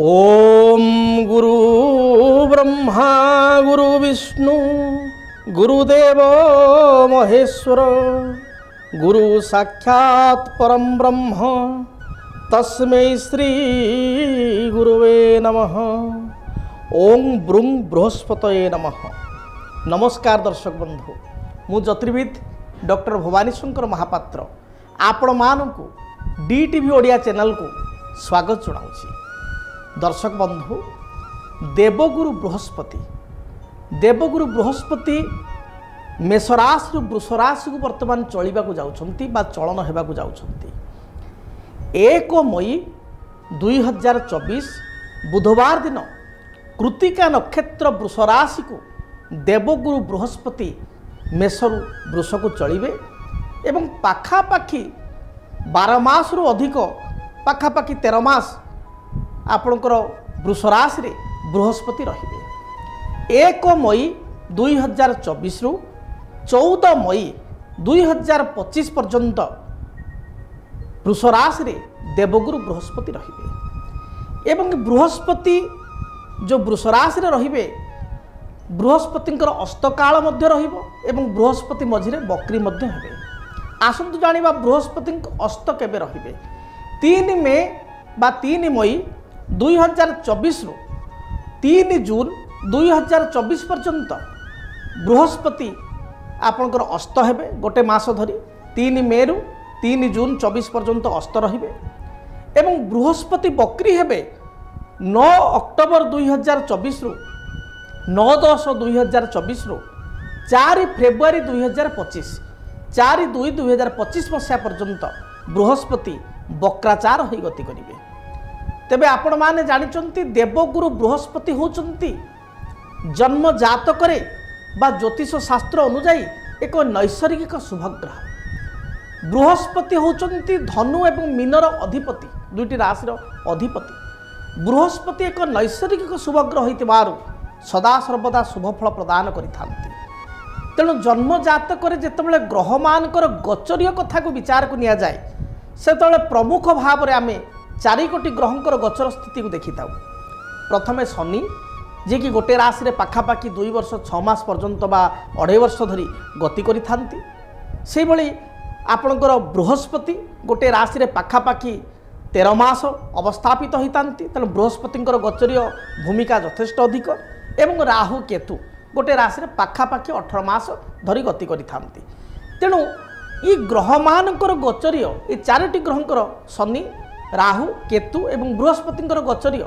ओम गुरु ब्रह्मा गुरु विष्णु गुरुदेव महेश्वर गुरु साक्षात् परम ब्रह्म तस्मै श्री गुरुवे नमः। ओम ब्रूं बृहस्पतये नमः। नमस्कार दर्शक बंधु, मु ज्योतिर्विद डॉक्टर भवानी शंकर महापात्र आपण मानकु डीटीवी ओडिया चैनल को स्वागत जनाऊँ। दर्शक बंधु, देवगुरु बृहस्पति मेषराशि वृषराशि को वर्तमान चलने को जाउछंती बा चलन होगा को जाउछंती। 1 मई 2024 बुधवार दिन कृतिका नक्षत्र वृषराशि को देवगुरु बृहस्पति मेषरु वृष को चलिए एवं पाखापाखि 12 मास रु अधिक पाखापाखि 13 मास आपणकर वृषराशि रे बृहस्पति रहिबे। 1 मई 2024 रु 14 मई 2025 पर्यंत वृषराशि रे देवगुरु बृहस्पति रहिबे एवं बृहस्पति जो वृषराशि रे रहिबे बृहस्पतिंकर अस्तकाल मध्य रहिबो एवं बृहस्पति मझिरे बकरी मध्य हेबे। आसंतु जानिबा बृहस्पति अस्त केबे रहिबे। 3 मे बा 3 मई 2024 रु 3 जून 2024 पर्यंत बृहस्पति आपणकर अस्त हेबे। गोटे मास धरी 3 मे रु 3 जून 24 पर्यंत अस्त रहिबे एवं बृहस्पति बकरी हेबे 9 अक्टोबर 2024 रु 9/10/2024 रु 4 फेब्रुआरी 2025 4/2/2025 मसीहा पर्यंत बृहस्पति वक्राचार हो गति करिवे। तेबे आपण माने जानिचंती देवगुरु बृहस्पति होचंती जन्म जातक रे बा ज्योतिष शास्त्र अनुसार एक नैसर्गिक शुभग्रह। बृहस्पति होचंती धनु एवं मीनर अधिपति, दुईटी राशि अधिपति। बृहस्पति एक नैसर्गिक शुभग्रह होइतिबारु सदा सर्वदा शुभफल प्रदान करिथांती। तेणु जन्म जातक रे जेतेबेले ग्रह मानकर गोचरीय कथा को विचार को निया जाए सेतेबेले प्रमुख भाव रे आमे 4 कोटी ग्रहंकर गोचर स्थिति को देखि थाउ। प्रथमे शनि जे कि गोटे राशि रे पाखापाखि 2 वर्ष 6 मास पर्यंत बा 2.5 वर्ष धरी गति करि थांती। से भली आपणकर बृहस्पति गोटे राशि रे पाखापाखि 13 मास अवस्थापित होइतांती। तेणु बृहस्पतिंकर गोचरीय भूमिका यथेष्ट अधिक एवं राहु केतु गोटे राशि रे पाखापाखि 18 मास धरी गति करि थांती। तेणु ई ग्रह मानकर गोचरीय ए 4टी ग्रहंकर शनि राहु केतु एवं बृहस्पतिंकर गोचरीय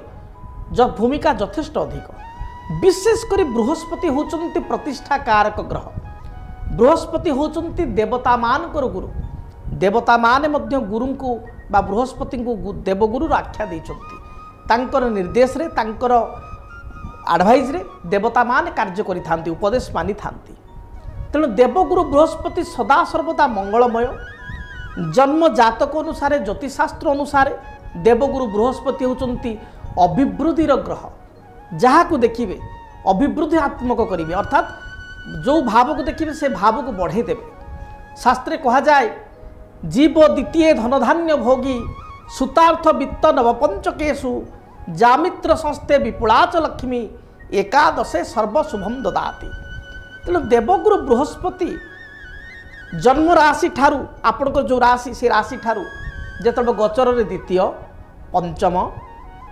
भूमिका यथेष्ट अधिक। विशेषकर बृहस्पति होचंती प्रतिष्ठा कारक ग्रह। बृहस्पति होचंती देवता मानकर गुरु। देवता माने मध्य गुरु को बा बृहस्पति को देवगुरु आख्या देइचंती। तांकर निर्देश रे तांकर एडवाइस रे देवता मान कार्य करि थांती, उपदेश मानि थांती। तेणु देवगुरु बृहस्पति सदा सर्वदा मंगलमय। जन्म जातक अनुसार ज्योतिषशास्त्र अनुसार देवगुरु बृहस्पति होचंती अभिवृद्धिर ग्रह। जहाँ को देखिए अभिवृद्धित्मक करेंगे, अर्थात जो भाव को देखिए से भाव को बढ़े देवे। शास्त्रे कहा जाए जीव द्वितीय धनधान्य भोगी सुतार्थ वित्त नवपंचकेशु जामित्र संस्थे विपुलाच लक्ष्मी एकादशे सर्वशुभम ददाति। तेणु देवगुरु बृहस्पति जन्म राशि ठारू आपणकर जो राशि से राशि ठारू जेतबे गोचर रे द्वितीय पंचम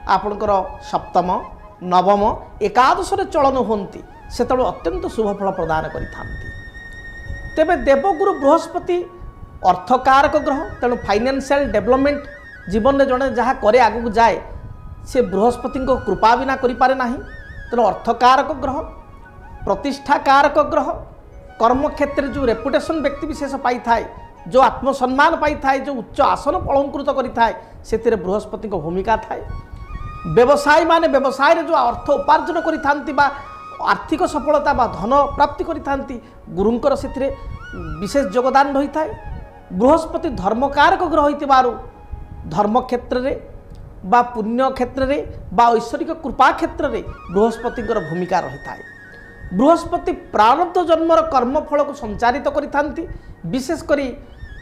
आपणकर सप्तम नवम एकादश रे चलन होती सेतबे अत्यंत शुभफल प्रदान करिथांती। तेबे देवगुरु बृहस्पति अर्थकारक ग्रह। तेणु फाइनेंशियल डेवलपमेंट जीवन में जड़े जहाँ करे आगू जाए से बृहस्पति को कृपा बिना करि पारे नाही। तेणु अर्थकारक ग्रह, प्रतिष्ठाकारक ग्रह, कर्म क्षेत्र जो रेपुटेशन व्यक्ति विशेष पाई थाए, जो आत्मसम्मान पाई थाए, जो उच्च आसन अलंकृत करि थाए से बृहस्पति को भूमिका थाए। व्यवसायी माने व्यवसाय रे जो अर्थ उपार्जन करि थांती बा आर्थिक सफलता बा धन प्राप्ति करि थांती गुरुंकर से विशेष योगदान रही थाए। बृहस्पति धर्मकारक ग्रह होइतिबारु धर्म क्षेत्र रे बा पुण्य क्षेत्र रे बा ऐश्वरिक कृपा क्षेत्र रे बृहस्पतिंकर भूमिका रही थाए। बृहस्पति प्रारब्ध जन्मर कर्मफल को संचारित करिथांती। विशेष करी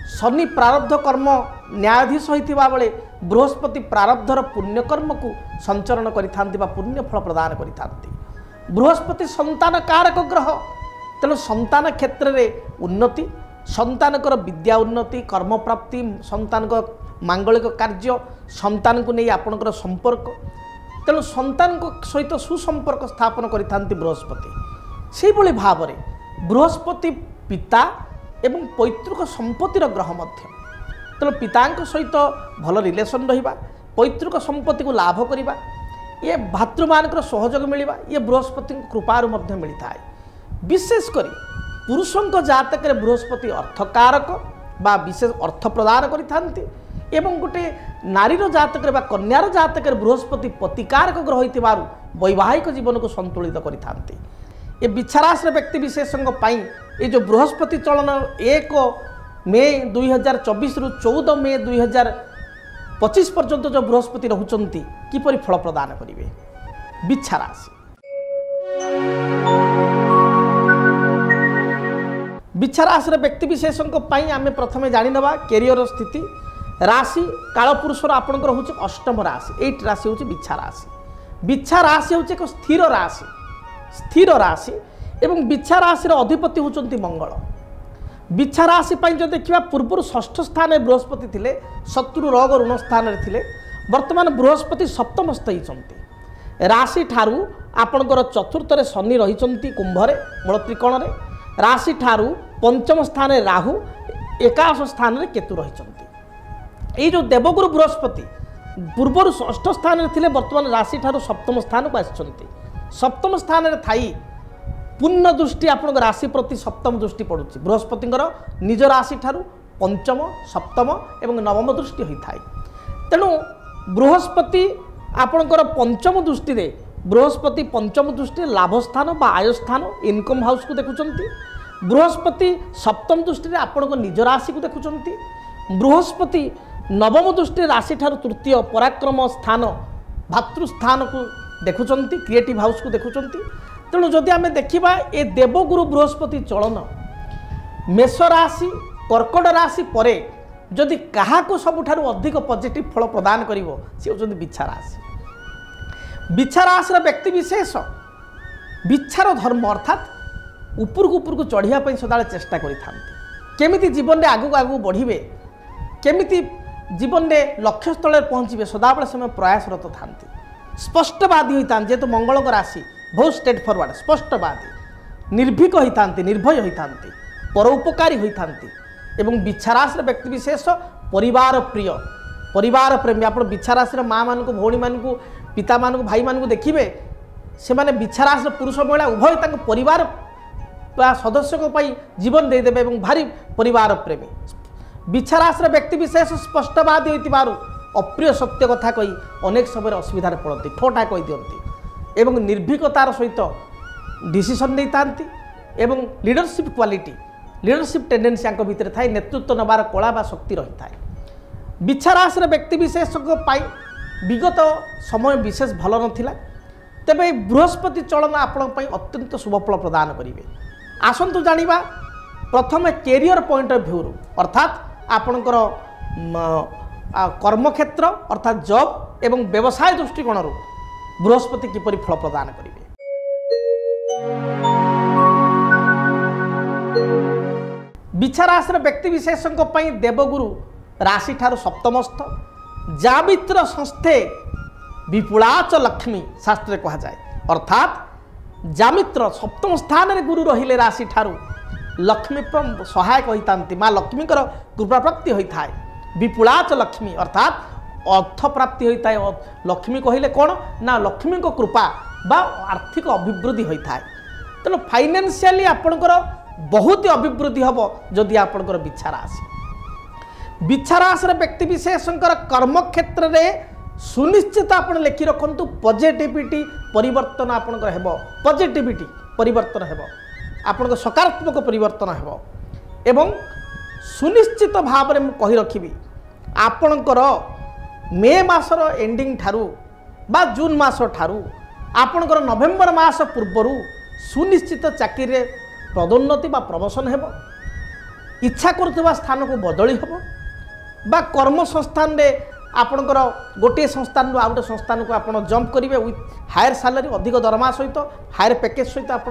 शनि प्रारब्ध कर्म न्यायाधीश होइतिबा बेले बृहस्पति प्रारब्धर पुण्यकर्म को संचरण करिथांती बा पुण्य फल प्रदान करिथांती। बृहस्पति संतान कारक ग्रह, तेणु संतान क्षेत्र में उन्नति, संतानकर विद्या उन्नति, कर्म प्राप्ति, संतान को मांगलिक कार्य, संतान को नहीं आपणकर संपर्क, तेणु संतान सहित सुसंपर्क स्थापन करिथांती बृहस्पति। से भली भाव में बृहस्पति पिता एवं पैतृक संपत्तिर ग्रह मध्य, तेणु पिता सहित भल रिलेसन रहिबा, पैतृक संपत्ति को लाभ करवा, ये भातृमान सहयोग मिलवा, ये बृहस्पति कृपार मध्य मिलता है। विशेषकर पुरुषों जातक बृहस्पति अर्थकारक बा विशेष अर्थ प्रदान करिथांती एवं गोटे नारीर जातक बा कन्यार जातक बृहस्पति पतिकारक ग्रह होइतिबारु वैवाहिक जीवन को संतुलित करिथांती। ये बिच्छाराशि व्यक्ति विशेषों ये जो बृहस्पति चलन 1 मे 2024 रु 14 मे 2025 पर्यंत जो बृहस्पति रहुचंती किपरि फल प्रदान करिवे। बिच्छाराशि बिच्छाराशि व्यक्ति विशेषों आम प्रथम जाणीनवा कैरियर स्थिति। राशि कालपुरुषर आपंकर हूँ अष्टम राशि, 8 राशि हूँ बिच्छा राशि। बिच्छा राशि हूँ एक स्थिर राशि, स्थिर राशि एवं बिच्छा राशि अधिपति होती मंगल। बिच्छा राशि जो देखा पूर्व 6ठ स्थान बृहस्पति थे, शत्रु रोग ऋण स्थान थे, वर्तमान बृहस्पति सप्तम स्थायी। राशि ठारू आपणकर चतुर्थ शनि रही कुंभरे मूल त्रिकोण, राशि ठारू पंचम स्थान राहु, एकादश स्थान केतु रही। ये जो देवगुरु बृहस्पति पूर्वर 6ठ स्थान थे, वर्तमान राशि ठारू सप्तम स्थान को आसिଛନ୍ତି। सप्तम स्थान रे थाई पुण्य दृष्टि आपण राशि प्रति सप्तम दृष्टि पड़ुछि। बृहस्पति निज राशि ठारू पंचम सप्तम एवं नवम दृष्टि होता है। तेणु बृहस्पति आपणकर पंचम दृष्टि रे, बृहस्पति पंचम दृष्टि लाभस्थान बा आयस्थान इनकम हाउस को देखुंती। बृहस्पति सप्तम दृष्टि आपण निज राशि को देखुंती। बृहस्पति नवम दृष्टि राशि ठारू तृतीय पराक्रम स्थान भातृस्थान को देखुंती, क्रिएटिव हाउस को देखुंती। तेणु जदि आम देखा ए देवगुरु बृहस्पति चलन मेष राशि कर्कट राशि परे जदि क्या सबुठारु अधिक पॉजिटिव फल प्रदान करिवो से होचंती बिच्छा राशि। बिच्छा राशि व्यक्ति विशेष बिच्छार धर्म अर्थात उपरकू चढ़िया सदा चेष्टा करिथांती। जीवन में आगू आगू बढ़िबे, केमिति जीवन में लक्ष्य स्थल पहुँचे सदाबले समय प्रयासरत थांती। स्पष्टवादी होता जेहेतु मंगल राशि बहुत स्ट्रेट फॉरवर्ड, स्पष्टवादी निर्भीक होता, निर्भय होता, परोपकारी होता एवं बिच्छा राशि व्यक्ति विशेष परिवार प्रिय, परिवार प्रेमी। आप बिच्छा राशि माँ मान भौणी मान पिता मान भाई मान देखिए से मैंने बिच्छा राशि पुरुष महिला उभय परिवार सदस्य जीवन देदेवे और भारी परिवार प्रेमी। बिच्छा राशि व्यक्ति विशेष स्पष्टवादी होइतिबारु अप्रिय सत्य कथा कही अनेक समय असुविधार पड़ती, ठोटा कही दियंती एवं निर्भीकतार सहित डिसीजन नहीं थांती एवं लीडरशिप क्वालिटी, लीडरशिप टेंडेंसी भितर थाए, नेतृत्व नबार कला बा शक्ति रही थाए। बिच्छा राशि व्यक्ति विशेष विगत समय विशेष भल नथिला, तेबे बृहस्पति चलन आपण अत्यंत शुभफल प्रदान करेंगे। आसतु जानिबा प्रथम कैरियर पॉइंट ऑफ व्यू अर्थात आपणकर कर्मक्षेत्र अर्थात जॉब एवं व्यवसाय दृष्टिकोण बृहस्पति किपरि फल प्रदान करेंगे। बिच्छा राशि व्यक्ति विशेषों देवगुरु राशि ठारू सप्तमस्थ जामित्र संस्थे विपुलाच लक्ष्मी शास्त्र कहा जाए, अर्थात जामित्र सप्तम स्थान रे गुरु रहिले राशि ठारू लक्ष्मी सहायक होता, माँ लक्ष्मी कृपा प्राप्ति होता है। विपुलाच लक्ष्मी अर्थात अर्थ प्राप्ति होता है। लक्ष्मी कहले कौन ना लक्ष्मी को कृपा बा आर्थिक अभिवृद्धि होता है। तेणु फाइनेंशियली आपणकर बहुत अभिवृद्धि हम जदि आपणकर बिच्छा राशि। बिच्छा राशि व्यक्ति विशेषकर कर्म क्षेत्र में सुनिश्चित आप लिखि रखु पॉजिटिविटी परिवर्तन आपणकर हेबो, पॉजिटिविटी परिवर्तन हेबो, आपणकर सकारात्मक परिवर्तन हेबो एवं सुनिश्चित भाव में कही रखी आपणकर मे मासर एंडिंग ठारू बा जून मास ठारू आपणकर नवेम्बर मास पूर्वर सुनिश्चित चाकरी पदोन्नति बा प्रमोशन हेबो, इच्छा करुवा स्थान को बदली हेबो बा कर्म संस्थान रे आपणकर गोटे संस्थान आउ गोटे संस्थान को आप जंप करेंगे विथ हायर सैलरी अधिक दरमा सहित हायर पैकेज सहित आप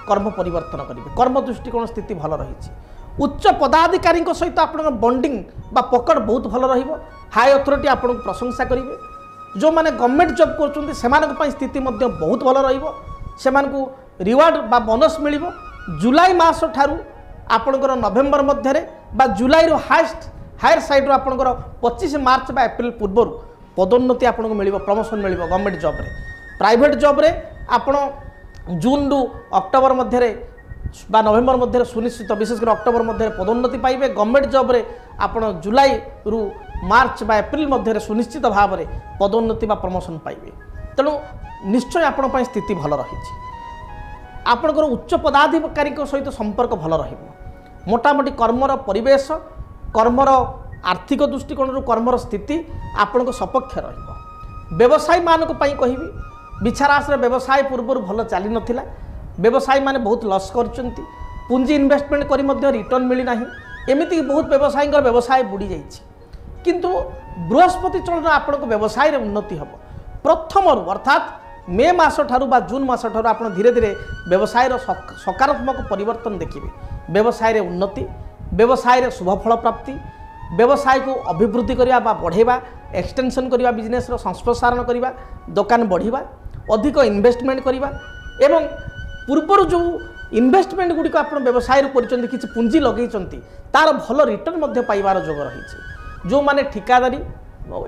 कर्म परिवर्तन करेंगे कर्म दृष्टिकोण स्थिति भल रही उच्च पदाधिकारी सहित आप बॉन्डिंग बा पकड़ बहुत भल हाई अथॉरिटी आपको प्रशंसा करेंगे जो मैंने गवर्नमेंट जॉब कर स्थिति बहुत भल रही रिवार्ड बा बोनस मिल जुलाई मास ठारू आपणकर नवेम्बर मध्य बा जुलाई हाएस्ट हायर साइड आपणकर 25 मार्च बा एप्रिल पूर्व पदोन्नति आपको मिल प्रमोशन मिल गवर्नमेंट जॉब रे प्राइवेट जॉब रे आपण जून रु अक्टोबर मध्य बा नवेम्बर मध्य सुनिश्चित विशेषकर अक्टोबर मध्य पदोन्नति पाइबे गवर्नमेंट जॉब रे आपण जुलाई रु मार्च बा एप्रिल मध्य सुनिश्चित भाव में पदोन्नति बा प्रमोशन पाइबे तेणु निश्चय आपण स्थिति भल रही आपणकर उच्च पदाधिकारी सहित संपर्क भल मोटामोटी कर्मर परिवेश कर्मर आर्थिक दृष्टिकोण कर्मर स्थिति आपण सपक्ष व्यवसायी मानक कहि बिछारास व्यवसाय पूर्व भल चली नाला व्यवसायी माने बहुत लॉस कर पुंजी इन्वेस्टमेंट कर रिटर्न मिलना एमती बहुत व्यवसायी व्यवसाय बुड़ी जाइए किंतु बृहस्पति चलन आपको व्यवसाय उन्नति हम प्रथम अर्थात मे मास ठारू बा जून मास ठारू आप धीरे धीरे व्यवसाय सकारात्मक परिवर्तन देखिए व्यवसाय उन्नति व्यवसाय शुभफल प्राप्ति व्यवसाय को अभिवृद्धि करवा बढ़ेवा एक्सटेंशन करवा बिजनेस संप्रसारण करवा दुकान बढ़िया अधिक इन्वेस्टमेंट करवा एवं पूर्वर जो इन्वेस्टमेंट गुड़िक आप व्यवसाय किसी पुंजी लगे तार भल रिटर्न पाइबार जोग रही जो माने ठिकादारी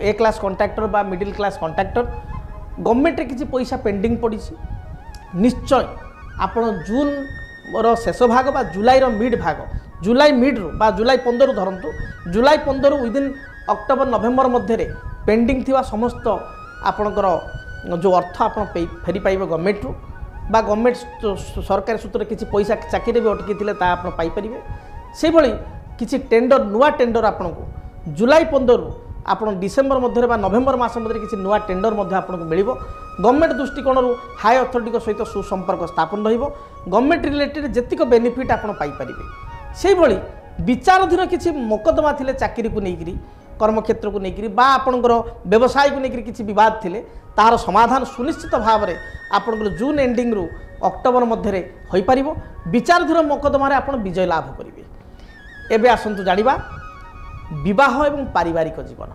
ए क्लास कॉन्ट्रैक्टर बा मिडिल क्लास कॉन्ट्रैक्टर गवर्नमेंट रे किसी पैसा पेंडिंग पड़ी निश्चय आप जून शेष भाग बा जुलाई मिड भाग जुलाई मिड रू बा जुलाई 15 धरतु जुलाई 15 विदिन अक्टोबर नवेम्बर मध्य पेंडिंग थिवा समस्त आपणकर जो अर्थ आप फेरी पाइबे गवर्नमेंट रू बा गवर्नमेंट सरकारी सूत्र किसी पैसा चाकरी भी अटकी आप पाइपर से भली किसी टेंडर नुआ टेंडर आपन को जुलाई 15 रू आप डिसेम्बर मध्य बा नवेम्बर मास मध्य किसी नुआ टेंडर आपको मिल गवर्नमेंट दृष्टिकोण हाई अथॉरिटी सहित सुसंपर्क स्थापन रही गवर्नमेंट रिलेटेड जेतिक बेनिफिट आप पाइपर से भली विचाराधीन किसी मोकदमा थिले चाकरी को लेकर कर्मक्षेत्र को लेकर बा आपणकर व्यवसाय को लेकर किसी बद थिले तार समाधान सुनिश्चित भाव में आपंकर जून एंडिंग रु अक्टोबर मध्य हो पार विचाराधीन मोकदमा आप विजय लाभ करेंगे। एबे आसंतु जानिबा विवाह एवं पारिवारिक जीवन।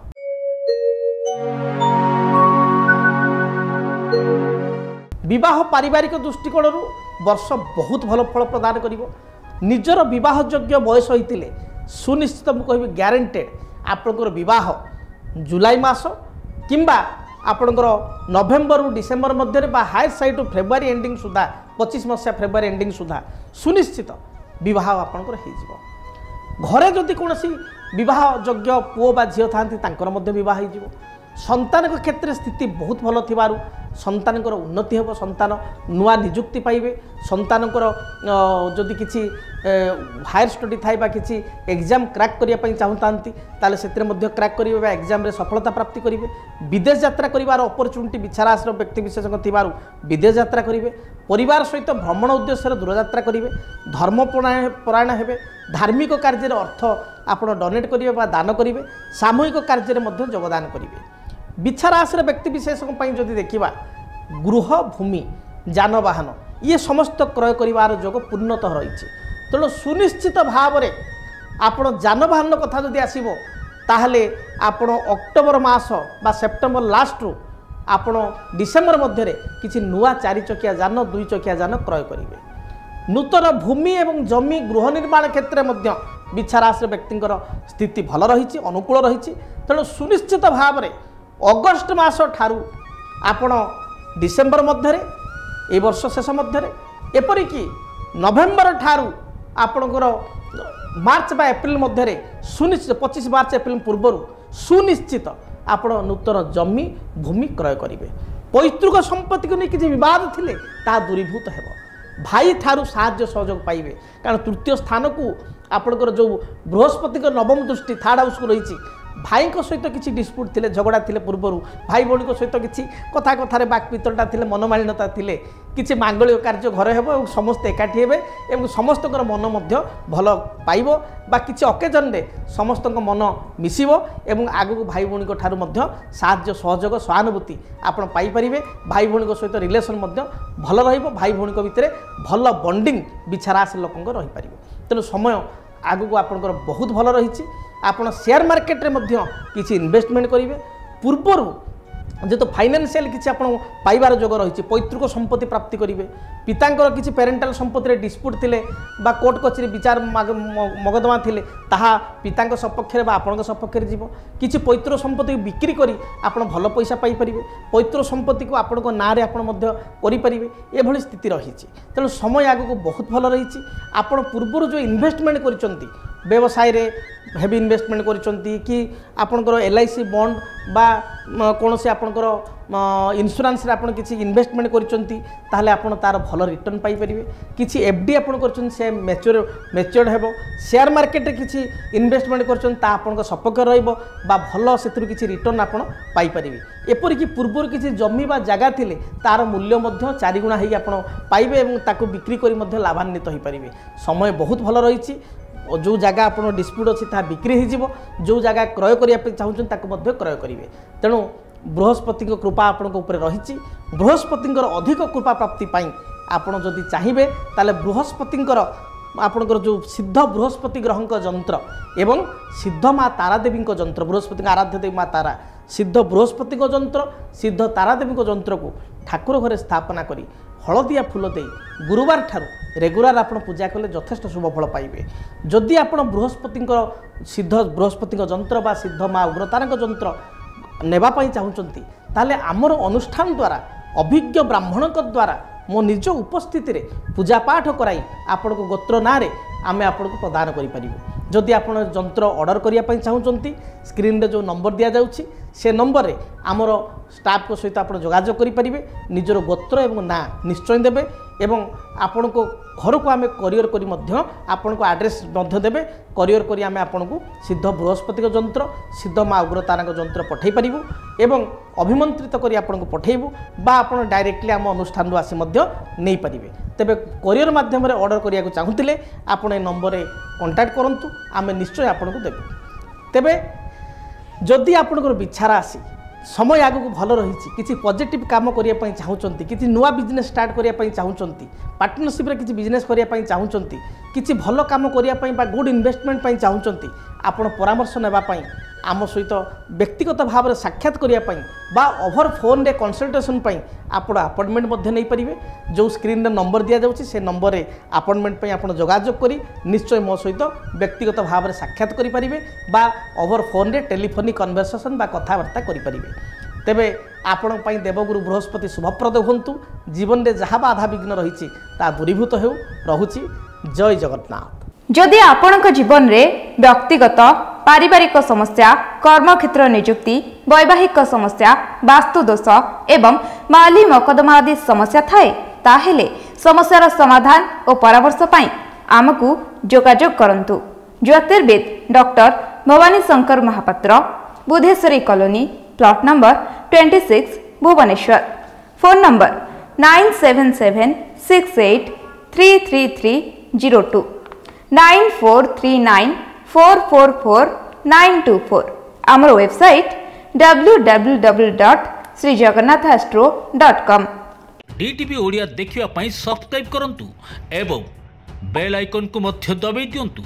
विवाह पारिवारिक दृष्टिकोण वर्ष बहुत भल फल प्रदान करिवो निजर विवाह योग्य बयस होइतिले सुनिश्चित मु कहबी ग्यारंटेड आपनकर विवाह जुलाई मास किंबा आपनकर नवेम्बर डिसेम्बर मध्य बा हायर साइड फेब्रुआरी एंडिंग सुधा 25 मसीहा फेब्रुआरी एंडिंग सुधा सुनिश्चित विवाह आपनकर हो घरे जदि कौन विवाह योग्य पुओ बा झील था विवाह हो संतान क्षेत्र स्थिति बहुत भल थिबारु संतानकर उन्नति हो संतान नुआ निजुक्ति पाइबे संतानकर जदि किसी हायर स्टडी थाई बा किसी एग्जाम क्रैक करने चाहूँगी ताले सेतिरे मध्य क्रैक करेंगे बा एग्जाम रे सफलता प्राप्ति करेंगे विदेश यात्रा करिवार अपॉर्चुनिटी विचारास व्यक्ति विशेष थिबारु विदेश यात्रा करेंगे परिवार सहित भ्रमण उद्देश्य दूरयात्रा करेंगे धर्म परायण हेबे धार्मिक कार्य अर्थ आपण डोनेट करेंगे बा दान करेंगे सामूहिक कार्य में योगदान करेंगे विचारास व्यक्ति विशेष जदि देखा गृह भूमि जानवाहन ये समस्त क्रय कर जोग पूर्णतः रही तेणु सुनिश्चित भाव में आपण जानवाहन कथा जदि आसो ताहले आपण अक्टोबर मास बा सेप्टेम्बर लास्ट रु आपण डिसेम्बर मध्य किसी नुआ 4 चकिया जान 2 चकिया जान क्रय करेंगे नूतन भूमि एवं जमी गृह निर्माण क्षेत्र में विचारास व्यक्तिर स्थिति भल रही अनुकूल रही तेणु सुनिश्चित भाव में अगस्ट मास ठारू आपण डिसेम्बर मध्य ए वर्ष शेष मध्य एपरिकी नवेम्बर ठारू आपणकर मार्च बा एप्रिल मध्य सुनिश्चित 25 मार्च एप्रिल पूर्व सुनिश्चित आपण नूतन जमी भूमि क्रय करेंगे पैतृक संपत्ति को नहीं किसी बद थिले ता दूरीभूत हेब भाई ठारू साहाय्य सहयोग पाइबे कारण तृतीय स्थान को आपणकर जो बृहस्पति नवम दृष्टि थर्ड हाउस को रही भाई सहित किसी डिस्प्यूट थिले झगड़ा थिले पूर्वर भाई भौणी सहित किसी कथा कथार बाकपितरटा थिले मनमालिनता थिले किसी मांगलिक कार्य घरे हेबो और समस्त एकाठी हेबे एवं समस्त मन मध्य भल पाइबो बा किसी अकेजन रे समस्त मन मिसिबो एवं आगु भाई भौणी ठारू मध्य साहाय्य सहयोग सहानुभूति आपण पाई परिबे भाई भौणी सहित रिलेशन मध्य भल रहिबो भाई भौणी भितर भल बॉन्डिंग बिछारास लोकंक रही पारिबो तेणु समय आगु आपनकर बहुत भल रही आपण शेयर मार्केट रे मध्य किसी इन्वेस्टमेंट करेंगे पूर्वर जेहेतु फाइनेंशियल किसी आप पाइबार जोग रही पैतृक संपत्ति प्राप्ति करेंगे पितांकर किसी पेरेंटाल संपत्ति डिस्प्यूट थिले बा कोर्ट कचेरी विचार मकदमा थिले ताहा पितांक सपक्ष में आपण सपक्ष में जीव किसी पैतृक संपत्ति बिक्री करी आपण भल पैसा पाई परिबे पैतृक संपत्ति को आपण ना रे आपण मध्य करि परिबे एभली स्थिति रही तेणु समय आगु बहुत भल रही आपण पूर्वर जो इन्वेस्टमेंट करिसंती व्यवसाय रे हेवी इन्वेस्टमेंट करिसंती कि आपनकर LIC बॉन्ड बा कौन से आपनकर इन्शुरांस रे आपण किसी इन्वेस्टमेंट करिसंती ताहले आपण तार भल रिटर्न पाई परिबे किसी FD आपण करछन से मैच्योर्ड हेबो शेयर मार्केट रे किसी इन्वेस्टमेंट करछन ता आपनकर सपक्ष रहइबो बा भल सेतरु किसी रिटर्न आपण पाई परिबे एपरि कि पूर्वर किसी जमी बा जागा थिले तार मूल्य मध्य 4 गुणा हेई आपण पाइबे एवं ताकू बिक्री करी मध्य लाभान्वित होई परिबे समय बहुत भल रही जो जगह आप डिस्प्यूट अच्छी ता बिक्री हो जो जगह क्रय करने चाहूँ क्रय करेंगे तेणु बृहस्पति कृपा आपण रही बृहस्पति अधिक कृपा प्राप्ति आपड़ जदि चाहिए ताले बृहस्पति आपणकर जो सिद्ध बृहस्पति ग्रह जंत्र एवं सिद्ध माँ तारादेवी जंत्र बृहस्पति आराध्य देवी माँ तारा सिद्ध बृहस्पति जंत्र सिद्ध तारादेवी जंत्र को ठाकुर घरे स्थापना करी हलदिया फूल दे गुरुवार ठारू रेगुलार आप पूजा कले यथेष्ट शुभ फल पाइबे जदि आप बृहस्पति सिद्ध बृहस्पति जंत्र बा सिद्ध माँ उग्रतारा जंत्र नेबापाई चाहूँगी ताले आमर अनुष्ठान द्वारा अभिज्ञ ब्राह्मण द्वारा मो निज उपस्थिति रे पूजा पाठ कराई आपण को गोत्र ना रे आमे आपण को प्रदान करि परिबो जदि आपण जंत्र ऑर्डर करिया पई चाहूचंती स्क्रीन रे जो नंबर दिया जाउची से नंबर रे आमर स्टाफ को सहित आपण जोगाजोग करि परिबे निजर गोत्र एवं ना निश्चय देबे एवं आपण को घर को आमे करियर करी मध्य आपण को एड्रेस मध्य देबे करियर करी आमे आपण को सिद्ध बृहस्पति जंत्र सिद्ध माँ उग्रतारा जंत्र पठै परिबो एवं अभिमंत्रित करी आपण को पठैबो बा आपण डायरेक्टली आम अनुष्ठान आसी मध्य नै परिबे तेबे करियर माध्यम रे ऑर्डर करिया को चाहूतिले आपण ए नंबर रे कांटेक्ट करंतु आमे निश्चय आपण को देबे तेबे जदि आपणकर विचार आसी समय आगु भल रही किसी पॉजिटिव काम करने चाहूँगी किसी नुआ बिजनेस स्टार्ट करने चाहूँगी पार्टनरशिप रे किसी बिजनेस करने चाहूँगी किसी भल काम करने गुड इन्वेस्टमेंट चाहूँगी आपण परामर्श नापी आम सहित व्यक्तिगत भाव में साक्षात करने बा ओवर फोन रे कंसल्टेशन आप अपॉइंटमेंट नहीं पारे जो स्क्रीन रे नंबर दि जाऊँगी से नंबर रे अपॉइंटमेंट आप जोगाजोग करी निश्चय मो सहित व्यक्तिगत भाव में साक्षात करें बा ओवर फोन रे टेलीफोनिक कन्वर्सेशन बा कथबार्ता करें तेबे आपण देवगुरु बृहस्पति शुभप्रद होंतु जीवन में जहाँ बाधा विघ्न रही दूरीभूत हो रहुची जय जगन्नाथ। जदि आपणक जीवन में व्यक्तिगत पारिवारिक समस्या कर्मक्षेत्र नियुक्ति वैवाहिक समस्या वास्तुदोष एवं माली मकदमा आदि समस्या थाए ताहेले समस्यार समाधान और परामर्श पाई आमको जोगाजोग करंतु। ज्योतिर्विद doctor Bhawani Shankar Mahapatra Budheswari colony plot number 26 Bhubaneswar phone number 9776833302 9439444924 आमर वेबसाइट www.srijagannathastro.com। DTV ओडिया देखिवा पई सब्सक्राइब करंतु एवं बेल आइकन को मध्य दबाई दियंतु।